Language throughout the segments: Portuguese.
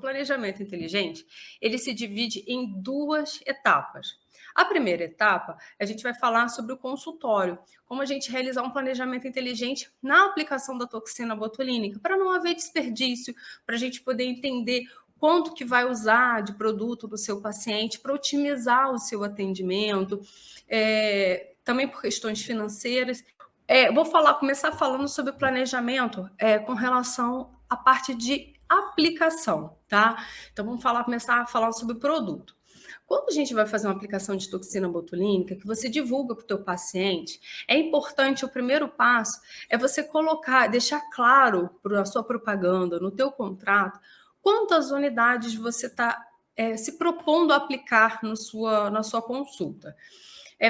planejamento inteligente, ele se divide em 2 etapas. A primeira etapa, a gente vai falar sobre o consultório, como a gente realizar um planejamento inteligente na aplicação da toxina botulínica, para não haver desperdício, para a gente poder entender quanto que vai usar de produto do seu paciente, para otimizar o seu atendimento, também por questões financeiras. Começar falando sobre o planejamento com relação à parte de aplicação, tá? Então, começar a falar sobre o produto. Quando a gente vai fazer uma aplicação de toxina botulínica, que você divulga para o teu paciente, é importante, o primeiro passo é você deixar claro para a sua propaganda, no teu contrato, quantas unidades você está se propondo a aplicar na sua consulta.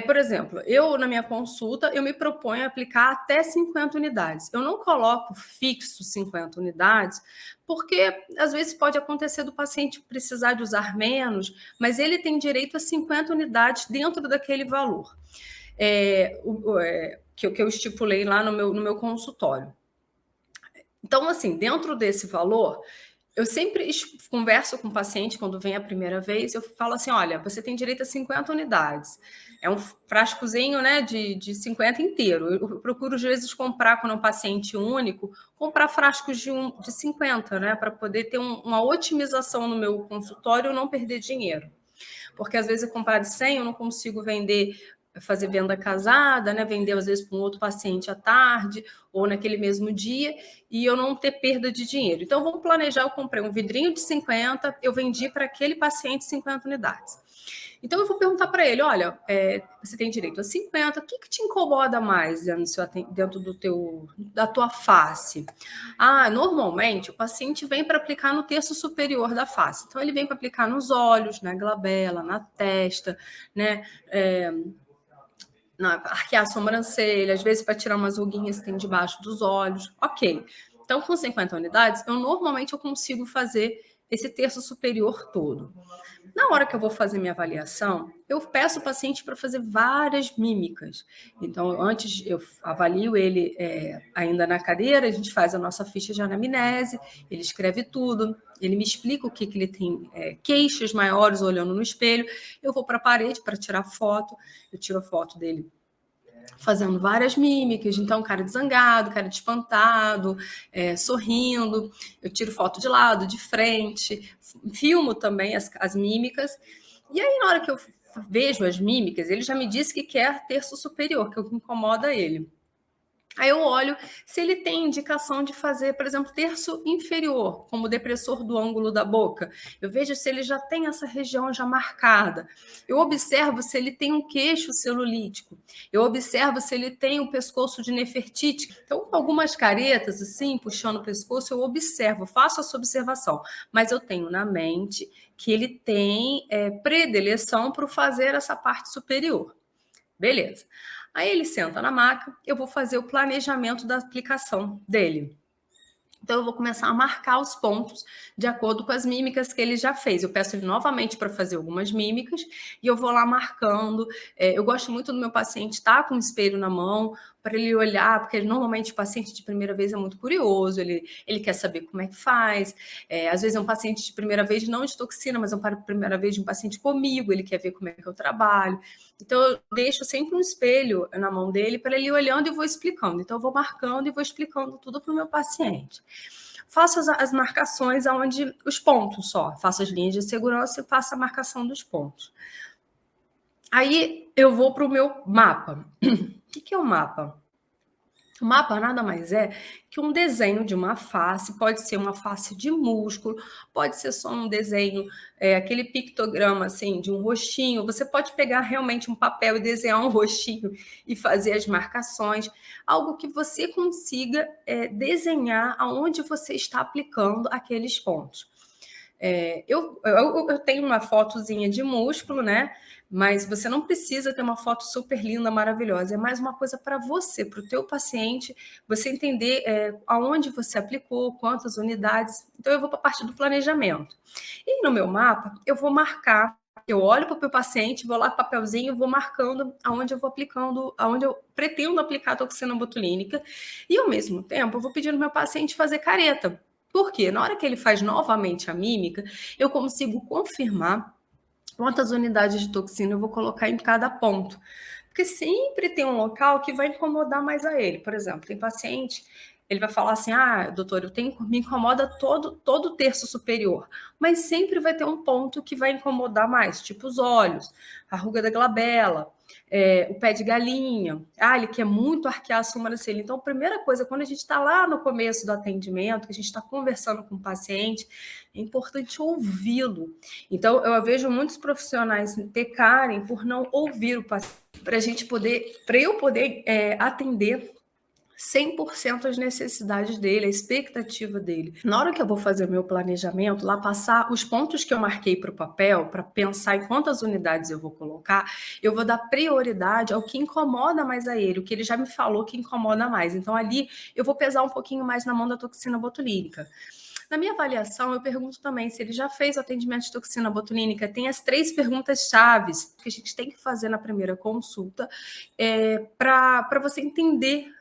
Por exemplo, na minha consulta, eu me proponho a aplicar até 50 unidades. Eu não coloco fixo 50 unidades, porque às vezes pode acontecer do paciente precisar de usar menos, mas ele tem direito a 50 unidades dentro daquele valor que eu estipulei lá no meu consultório. Então, assim, dentro desse valor, eu sempre converso com o paciente quando vem a primeira vez, eu falo assim, olha, você tem direito a 50 unidades. É um frascozinho, né, de 50 inteiro. Eu procuro, às vezes, comprar, quando é um paciente único, comprar frascos de 50, né, para poder ter uma otimização no meu consultório e não perder dinheiro. Porque, às vezes, eu comprar de 100, eu não consigo fazer venda casada, né? Vender às vezes para um outro paciente à tarde ou naquele mesmo dia e eu não ter perda de dinheiro. Então, vamos planejar, eu comprei um vidrinho de 50, eu vendi para aquele paciente 50 unidades. Então, eu vou perguntar para ele, olha, você tem direito a 50, o que te incomoda mais dentro da tua face? Normalmente, o paciente vem para aplicar no terço superior da face. Então, ele vem para aplicar nos olhos, na glabela, na testa, né? Arquear a sobrancelha, às vezes para tirar umas ruguinhas que tem debaixo dos olhos. Ok. Então, com 50 unidades, normalmente eu consigo fazer esse terço superior todo. Na hora que eu vou fazer minha avaliação, eu peço o paciente para fazer várias mímicas. Então, antes eu avalio ele ainda na cadeira, a gente faz a nossa ficha de anamnese, ele escreve tudo, ele me explica o que ele tem queixas maiores olhando no espelho, eu vou para a parede para tirar foto, eu tiro a foto dele fazendo várias mímicas, então cara de zangado, cara de espantado, sorrindo, eu tiro foto de lado, de frente, filmo também as mímicas, e aí na hora que eu vejo as mímicas, ele já me disse que quer terço superior, que é o que incomoda ele. Aí eu olho se ele tem indicação de fazer, por exemplo, terço inferior, como depressor do ângulo da boca. Eu vejo se ele já tem essa região já marcada. Eu observo se ele tem um queixo celulítico. Eu observo se ele tem o pescoço de Nefertiti. Então, com algumas caretas, assim, puxando o pescoço, eu observo, faço essa observação. Mas eu tenho na mente que ele tem predileção para fazer essa parte superior. Beleza. Aí ele senta na maca, eu vou fazer o planejamento da aplicação dele. Então, eu vou começar a marcar os pontos de acordo com as mímicas que ele já fez. Eu peço ele novamente para fazer algumas mímicas e eu vou lá marcando. Eu gosto muito do meu paciente estar com o espelho na mão para ele olhar, porque normalmente o paciente de primeira vez é muito curioso, ele quer saber como é que faz. Às vezes é um paciente de primeira vez, não de toxina, mas é uma primeira vez de um paciente comigo, ele quer ver como é que eu trabalho. Então, eu deixo sempre um espelho na mão dele para ele ir olhando e vou explicando. Então, eu vou marcando e vou explicando tudo para o meu paciente. Faço as marcações aonde os pontos só. Faço as linhas de segurança e faço a marcação dos pontos. Aí, eu vou para o meu mapa. O que é o mapa? O mapa nada mais é que um desenho de uma face, pode ser uma face de músculo, pode ser só um desenho, aquele pictograma assim, de um rostinho. Você pode pegar realmente um papel e desenhar um rostinho e fazer as marcações, algo que você consiga desenhar aonde você está aplicando aqueles pontos. Eu tenho uma fotozinha de músculo, né? Mas você não precisa ter uma foto super linda, maravilhosa. É mais uma coisa para você, para o teu paciente, você entender aonde você aplicou, quantas unidades. Então, eu vou para a parte do planejamento. E no meu mapa, eu vou marcar. Eu olho para o meu paciente, vou lá com o papelzinho, vou marcando aonde eu vou aplicando, aonde eu pretendo aplicar a toxina botulínica. E, ao mesmo tempo, eu vou pedir ao meu paciente fazer careta. Por quê? Na hora que ele faz novamente a mímica, eu consigo confirmar quantas unidades de toxina eu vou colocar em cada ponto. Porque sempre tem um local que vai incomodar mais a ele. Por exemplo, tem paciente, ele vai falar assim: ah, doutor, me incomoda todo o terço superior. Mas sempre vai ter um ponto que vai incomodar mais, tipo os olhos, a ruga da glabela, o pé de galinha. Ah, ele quer muito arquear a sobrancelha. Então, a primeira coisa, quando a gente está lá no começo do atendimento, que a gente está conversando com o paciente, é importante ouvi-lo. Então, eu vejo muitos profissionais pecarem por não ouvir o paciente, para eu poder atender 100% as necessidades dele, a expectativa dele. Na hora que eu vou fazer o meu planejamento, lá passar os pontos que eu marquei para o papel, para pensar em quantas unidades eu vou colocar, eu vou dar prioridade ao que incomoda mais a ele, o que ele já me falou que incomoda mais. Então, ali, eu vou pesar um pouquinho mais na mão da toxina botulínica. Na minha avaliação, eu pergunto também se ele já fez o atendimento de toxina botulínica. Tem as 3 perguntas chaves que a gente tem que fazer na primeira consulta para você entender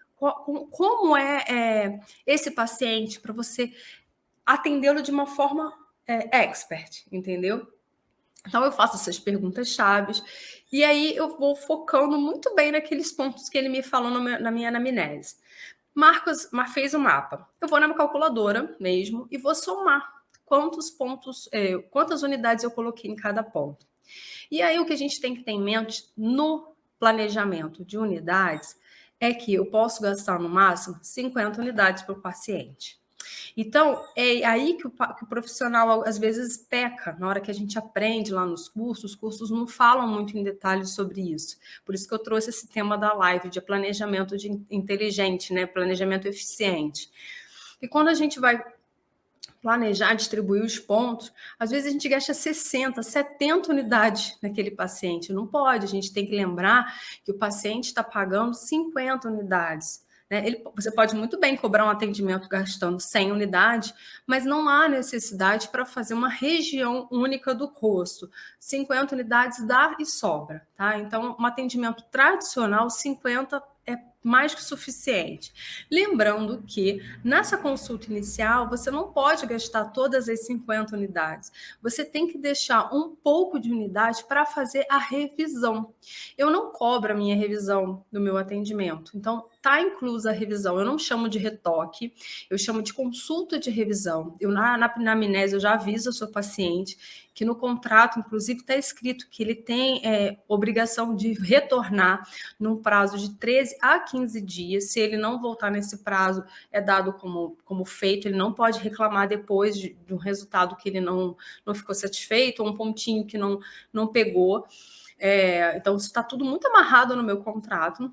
como é esse paciente, para você atendê-lo de uma forma expert, entendeu? Então, eu faço essas perguntas chaves e aí eu vou focando muito bem naqueles pontos que ele me falou na minha anamnese. Marcos fez o mapa. Eu vou na minha calculadora mesmo e vou somar quantos pontos, quantas unidades eu coloquei em cada ponto. E aí o que a gente tem que ter em mente no planejamento de unidades é que eu posso gastar no máximo 50 unidades para o paciente. Então, é aí que o profissional às vezes peca, na hora que a gente aprende lá nos cursos, os cursos não falam muito em detalhes sobre isso. Por isso que eu trouxe esse tema da live de planejamento inteligente, né? Planejamento eficiente. E quando a gente vai planejar, distribuir os pontos, às vezes a gente gasta 60, 70 unidades naquele paciente. Não pode, a gente tem que lembrar que o paciente está pagando 50 unidades. Você pode muito bem cobrar um atendimento gastando 100 unidades, mas não há necessidade para fazer uma região única do rosto. 50 unidades dá e sobra, tá? Então, um atendimento tradicional, 50 é mais que suficiente. Lembrando que nessa consulta inicial, você não pode gastar todas as 50 unidades. Você tem que deixar um pouco de unidade para fazer a revisão. Eu não cobro a minha revisão do meu atendimento. Então, está inclusa a revisão. Eu não chamo de retoque, eu chamo de consulta de revisão. Na anamnese, eu já aviso ao seu paciente que no contrato, inclusive, está escrito que ele tem obrigação de retornar num prazo de 13 a 15 dias. Se ele não voltar nesse prazo, é dado como feito. Ele não pode reclamar depois de um resultado que ele não ficou satisfeito, ou um pontinho que não pegou. Então, isso está tudo muito amarrado no meu contrato.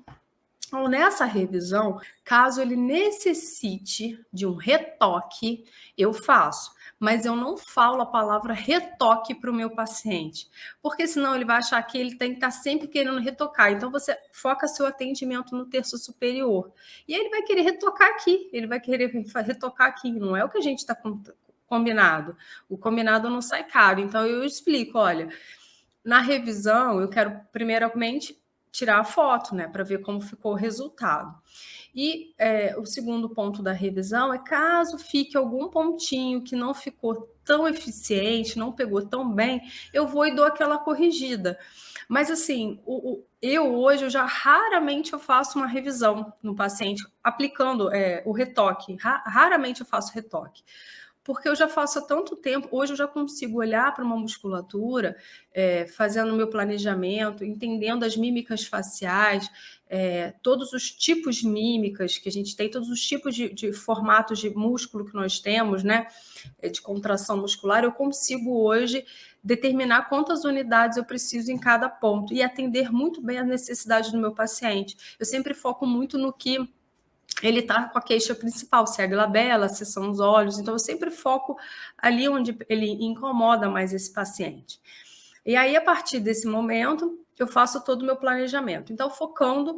Então, nessa revisão, caso ele necessite de um retoque, eu faço. Mas eu não falo a palavra retoque para o meu paciente, porque senão ele vai achar que ele tem que estar sempre querendo retocar. Então, você foca seu atendimento no terço superior. E aí ele vai querer retocar aqui, ele vai querer retocar aqui. Não é o que a gente está combinado. O combinado não sai caro. Então, eu explico, olha, na revisão, eu quero primeiramente tirar a foto, né, para ver como ficou o resultado. E o segundo ponto da revisão é caso fique algum pontinho que não ficou tão eficiente, não pegou tão bem, eu vou e dou aquela corrigida. Mas assim, hoje eu já raramente eu faço uma revisão no paciente aplicando o retoque. Raramente eu faço retoque. Porque eu já faço há tanto tempo, hoje eu já consigo olhar para uma musculatura, fazendo o meu planejamento, entendendo as mímicas faciais, todos os tipos de mímicas que a gente tem, todos os tipos de formatos de músculo que nós temos, né? De contração muscular, eu consigo hoje determinar quantas unidades eu preciso em cada ponto e atender muito bem as necessidades do meu paciente. Eu sempre foco muito no que ele está com a queixa principal, se é a glabela, se são os olhos. Então, eu sempre foco ali onde ele incomoda mais esse paciente. E aí, a partir desse momento, eu faço todo o meu planejamento. Então, focando...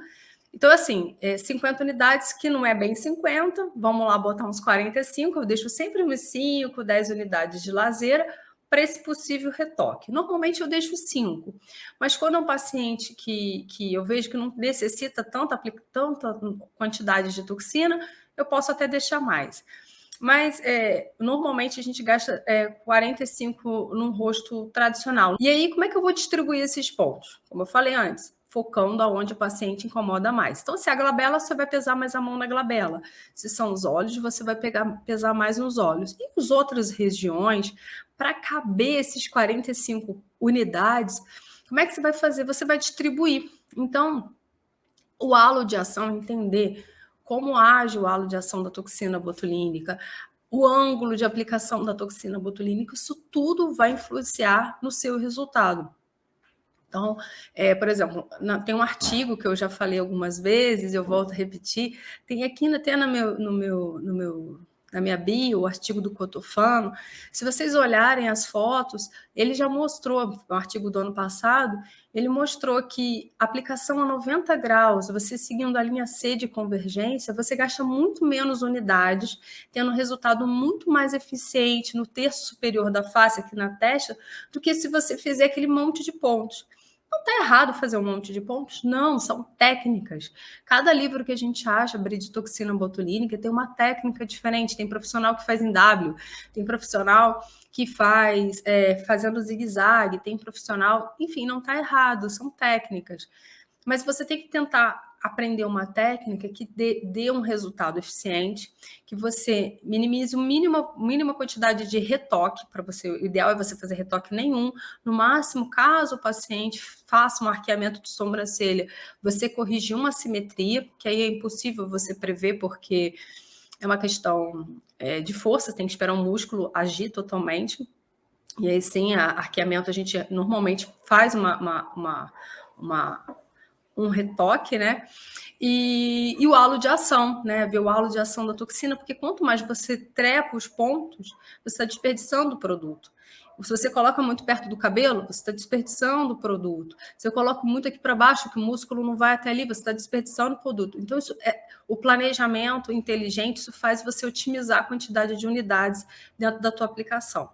Então, assim, 50 unidades, que não é bem 50, vamos lá botar uns 45, eu deixo sempre uns 5, 10 unidades de laser para esse possível retoque. Normalmente eu deixo 5, mas quando é um paciente que eu vejo que não necessita tanta quantidade de toxina, eu posso até deixar mais. Mas normalmente a gente gasta 45 num rosto tradicional. E aí, como é que eu vou distribuir esses pontos? Como eu falei antes, focando aonde o paciente incomoda mais. Então, se é a glabela, você vai pesar mais a mão na glabela. Se são os olhos, você vai pesar mais nos olhos. E as outras regiões, para caber esses 45 unidades, como é que você vai fazer? Você vai distribuir. Então, o halo de ação, entender como age o halo de ação da toxina botulínica, o ângulo de aplicação da toxina botulínica, isso tudo vai influenciar no seu resultado. Então, por exemplo, tem um artigo que eu já falei algumas vezes, eu volto a repetir, tem aqui até na minha bio, o artigo do Cotofano. Se vocês olharem as fotos, ele já mostrou, um artigo do ano passado, ele mostrou que aplicação a 90 graus, você seguindo a linha C de convergência, você gasta muito menos unidades, tendo um resultado muito mais eficiente no terço superior da face, aqui na testa, do que se você fizer aquele monte de pontos. Não está errado fazer um monte de pontos? Não, são técnicas. Cada livro que a gente acha, briditoxina botulínica, tem uma técnica diferente. Tem profissional que faz em W, tem profissional que faz fazendo zigue-zague, tem profissional... Enfim, não está errado, são técnicas. Mas você tem que tentar aprender uma técnica que dê um resultado eficiente, que você minimize mínima quantidade de retoque para você. O ideal é você fazer retoque nenhum. No máximo, caso o paciente faça um arqueamento de sobrancelha, você corrigir uma assimetria, que aí é impossível você prever, porque é uma questão de força, tem que esperar o músculo agir totalmente. E aí sim, arqueamento a gente normalmente faz um retoque, né? E o halo de ação, né? Ver o halo de ação da toxina, porque quanto mais você trepa os pontos, você está desperdiçando o produto. Se você coloca muito perto do cabelo, você está desperdiçando o produto. Se eu coloco muito aqui para baixo, que o músculo não vai até ali, você está desperdiçando o produto. Então, isso o planejamento inteligente, isso faz você otimizar a quantidade de unidades dentro da tua aplicação.